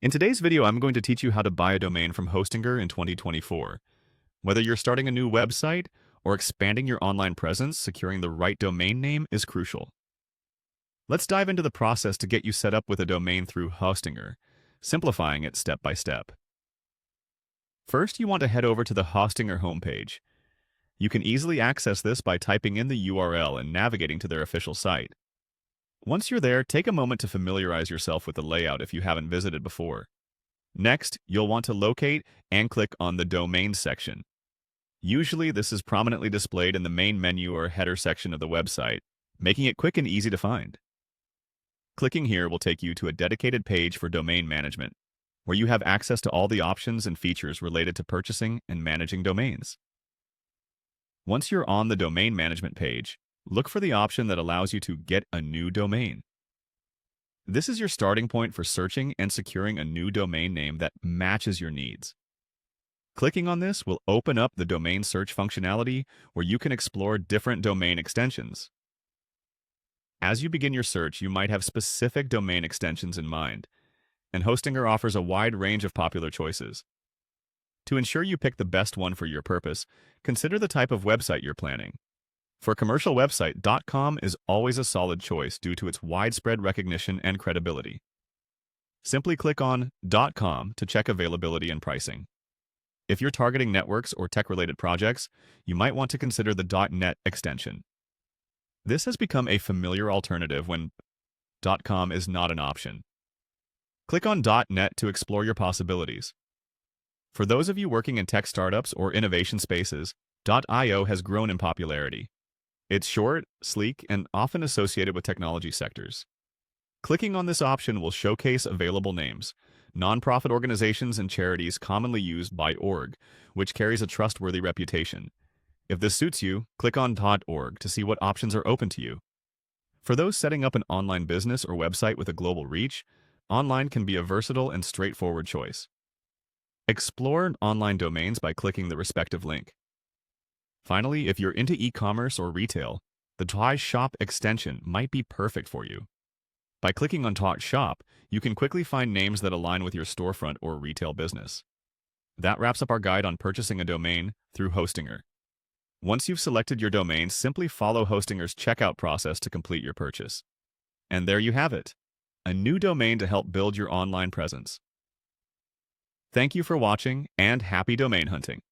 In today's video, I'm going to teach you how to buy a domain from Hostinger in 2024. Whether you're starting a new website or expanding your online presence, securing the right domain name is crucial. Let's dive into the process to get you set up with a domain through Hostinger, simplifying it step by step. First, you want to head over to the Hostinger homepage. You can easily access this by typing in the URL and navigating to their official site. Once you're there, take a moment to familiarize yourself with the layout if you haven't visited before. Next, you'll want to locate and click on the Domain section. Usually, this is prominently displayed in the main menu or header section of the website, making it quick and easy to find. Clicking here will take you to a dedicated page for domain management, where you have access to all the options and features related to purchasing and managing domains. Once you're on the domain management page, look for the option that allows you to get a new domain. This is your starting point for searching and securing a new domain name that matches your needs. Clicking on this will open up the domain search functionality where you can explore different domain extensions. As you begin your search, you might have specific domain extensions in mind, and Hostinger offers a wide range of popular choices. To ensure you pick the best one for your purpose, consider the type of website you're planning. For a commercial website, .com is always a solid choice due to its widespread recognition and credibility. Simply click on .com to check availability and pricing. If you're targeting networks or tech-related projects, you might want to consider the .net extension. This has become a familiar alternative when .com is not an option. Click on .net to explore your possibilities. For those of you working in tech startups or innovation spaces, .io has grown in popularity. It's short, sleek, and often associated with technology sectors. Clicking on this option will showcase available names, nonprofit organizations and charities commonly used by .org, which carries a trustworthy reputation. If this suits you, click on .org to see what options are open to you. For those setting up an online business or website with a global reach, online can be a versatile and straightforward choice. Explore online domains by clicking the respective link. Finally, if you're into e-commerce or retail, the Toy Shop extension might be perfect for you. By clicking on Toy Shop, you can quickly find names that align with your storefront or retail business. That wraps up our guide on purchasing a domain through Hostinger. Once you've selected your domain, simply follow Hostinger's checkout process to complete your purchase. And there you have it, a new domain to help build your online presence. Thank you for watching, and happy domain hunting!